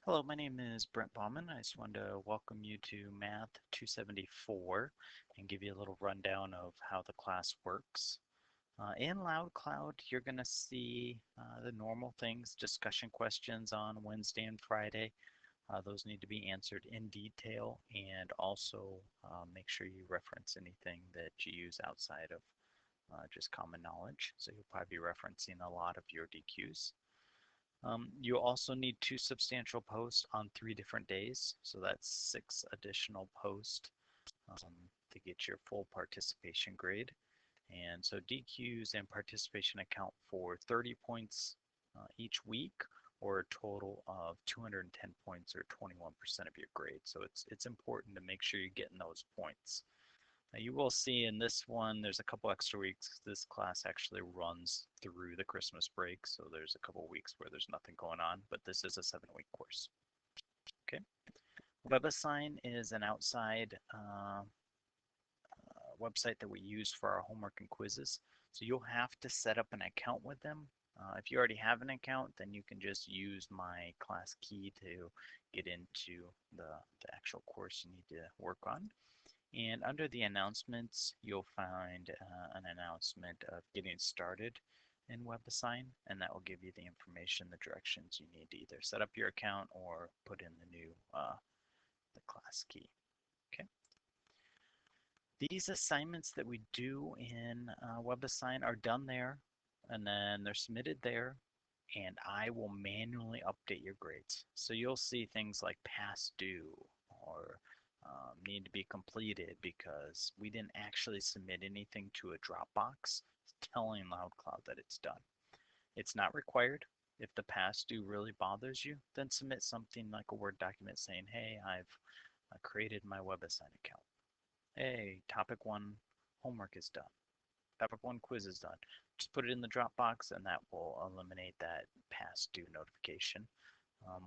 Hello, my name is Brent Bauman. I just wanted to welcome you to Math 274 and give you a little rundown of how the class works. In LoudCloud, you're going to see the normal things, discussion questions on Wednesday and Friday. Those need to be answered in detail, and also make sure you reference anything that you use outside of just common knowledge. So you'll probably be referencing a lot of your DQs. You also need 2 substantial posts on 3 different days, so that's 6 additional posts to get your full participation grade. And so DQs and participation account for 30 points each week, or a total of 210 points, or 21% of your grade. So it's important to make sure you're getting those points. Now you will see in this one, there's a couple extra weeks. This class actually runs through the Christmas break, so there's a couple weeks where there's nothing going on, but this is a 7-week course. Okay. WebAssign is an outside website that we use for our homework and quizzes. So you'll have to set up an account with them. If you already have an account, then you can just use my class key to get into the actual course you need to work on. And under the announcements, you'll find an announcement of getting started in WebAssign, and that will give you the information, the directions you need to either set up your account or put in the new the class key. Okay. These assignments that we do in WebAssign are done there, and then they're submitted there, and I will manually update your grades. So you'll see things like past due or need to be completed because we didn't actually submit anything to a Dropbox telling LoudCloud that it's done. It's not required. If the past due really bothers you, then submit something like a Word document saying, hey, I've created my WebAssign account. Hey, topic 1 homework is done. Topic 1 quiz is done. Just put it in the Dropbox and that will eliminate that past due notification.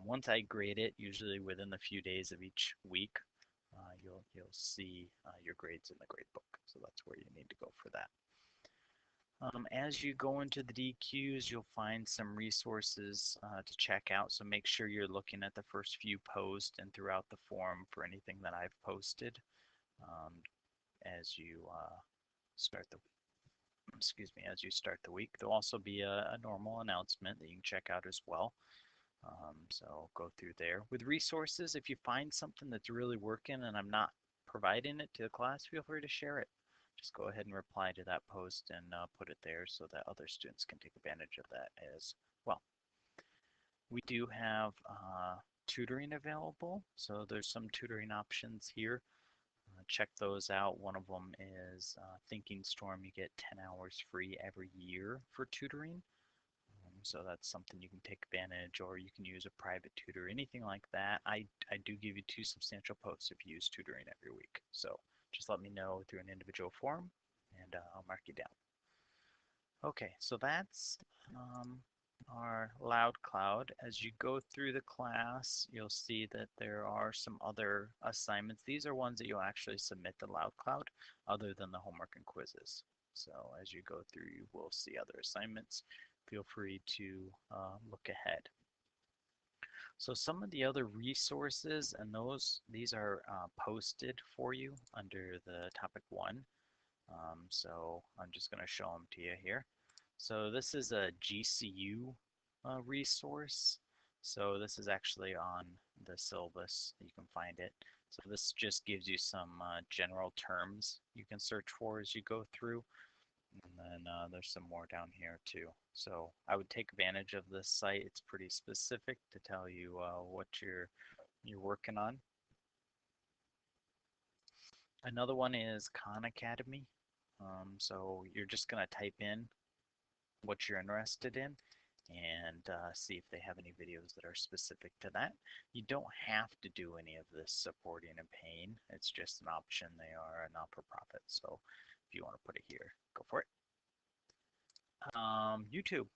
Once I grade it, usually within a few days of each week, you'll see your grades in the grade book. So that's where you need to go for that. As you go into the DQs, you'll find some resources to check out. So make sure you're looking at the first few posts and throughout the forum for anything that I've posted um, as you start the as you start the week. There'll also be a normal announcement that you can check out as well. So go through there. With resources, if you find something that's really working and I'm not providing it to the class, feel free to share it. Just go ahead and reply to that post and put it there so that other students can take advantage of that as well. We do have tutoring available, so there's some tutoring options here. Check those out. One of them is Thinking Storm. You get 10 hours free every year for tutoring. So that's something you can take advantage, or you can use a private tutor, anything like that. I do give you 2 substantial posts if you use tutoring every week. So just let me know through an individual form and I'll mark you down. Okay, so that's our LoudCloud. As you go through the class, you'll see that there are some other assignments. These are ones that you'll actually submit to LoudCloud other than the homework and quizzes. So as you go through, you will see other assignments. Feel free to look ahead. So some of the other resources, and these are posted for you under the topic 1. So I'm just going to show them to you here. So this is a GCU resource. So this is actually on the syllabus. You can find it. So this just gives you some general terms you can search for as you go through. And then there's some more down here too. So I would take advantage of this site. It's pretty specific to tell you what you're working on. Another one is Khan Academy. So you're just going to type in what you're interested in and see if they have any videos that are specific to that. You don't have to do any of this supporting and paying. It's just an option. They are a not-for-profit. So if you want to put it here, go for it. YouTube.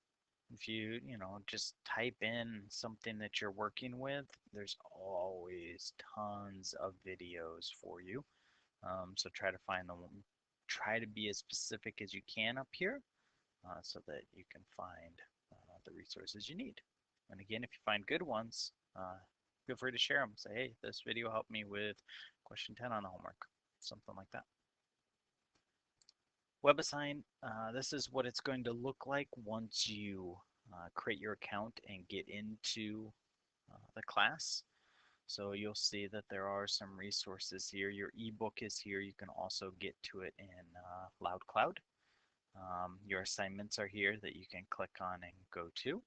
If you just type in something that you're working with, there's always tons of videos for you. So try to find them. Try to be as specific as you can up here so that you can find the resources you need. And again, if you find good ones, feel free to share them. Say, hey, this video helped me with question 10 on the homework, something like that. WebAssign, this is what it's going to look like once you create your account and get into the class. So you'll see that there are some resources here. Your ebook is here. You can also get to it in LoudCloud. Your assignments are here that you can click on and go to.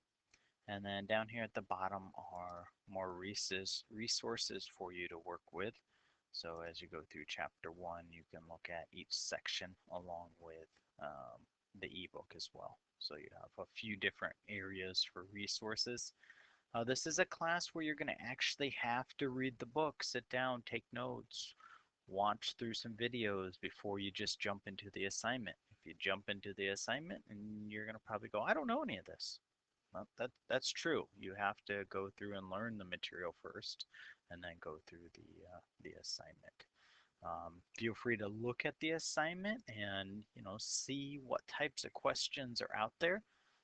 And then down here at the bottom are more resources for you to work with. So as you go through chapter 1, you can look at each section along with the ebook as well. So you have a few different areas for resources. This is a class where you're going to actually have to read the book, sit down, take notes, watch through some videos before you just jump into the assignment. If you jump into the assignment, and you're going to probably go, I don't know any of this. Well, that's true. You have to go through and learn the material first, and then go through the assignment. Feel free to look at the assignment and see what types of questions are out there.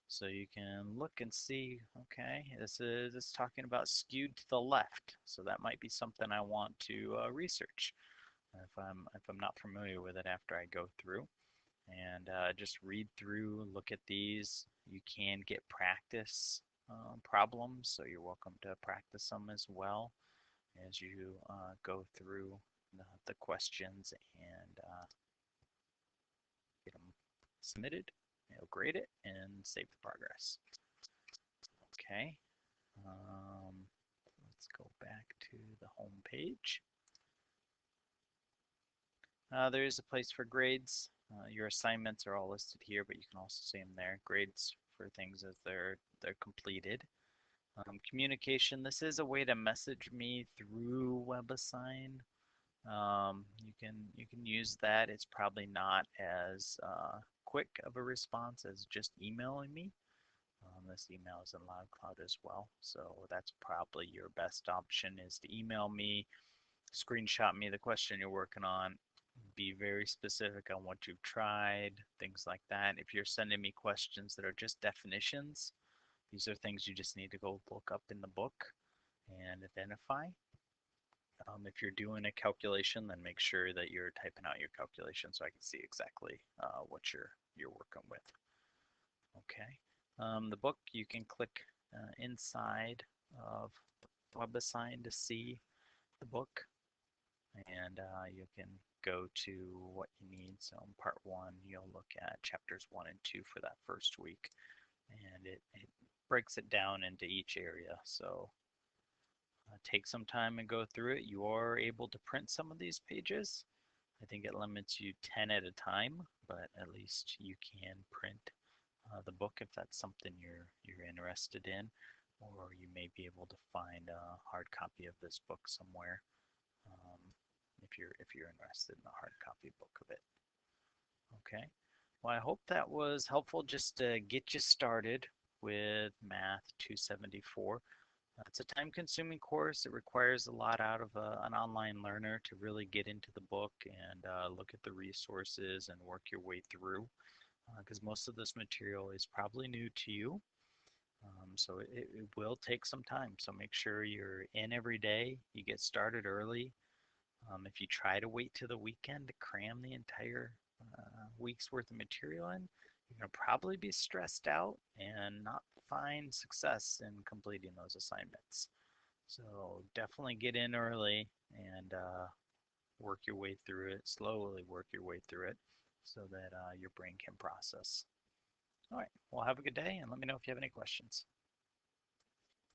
So you can look and see, okay, this is talking about skewed to the left. So that might be something I want to research if I'm not familiar with it after I go through. And just read through, look at these. You can get practice problems, so you're welcome to practice them as well as you go through the questions and get them submitted. You'll grade it and save the progress. Okay, let's go back to the home page. There is a place for grades. Your assignments are all listed here, but you can also see them there. Grades for things as they're completed. Communication. This is a way to message me through WebAssign. You can use that. It's probably not as quick of a response as just emailing me. This email is in LoudCloud as well, so that's probably your best option is to email me, screenshot me the question you're working on, be very specific on what you've tried, things like that. If you're sending me questions that are just definitions, these are things you just need to go look up in the book and identify. If you're doing a calculation, then make sure that you're typing out your calculation so I can see exactly what you're working with. Okay. The book, you can click inside of WebAssign to see the book, and you can go to what you need. So in part 1, you'll look at chapters 1 and 2 for that first week, and it breaks it down into each area. So take some time and go through it. You are able to print some of these pages. I think it limits you 10 at a time, but at least you can print the book if that's something you're interested in, or you may be able to find a hard copy of this book somewhere if you're interested in a hard copy book of it. Okay. Well, I hope that was helpful just to get you started with Math 274. It's a time-consuming course. It requires a lot out of an online learner to really get into the book and look at the resources and work your way through, because most of this material is probably new to you. So it will take some time. So make sure you're in every day. You get started early. If you try to wait till the weekend to cram the entire week's worth of material in, you're going to probably be stressed out and not find success in completing those assignments. So definitely get in early and work your way through it, slowly work your way through it so that your brain can process. All right, well, have a good day and let me know if you have any questions.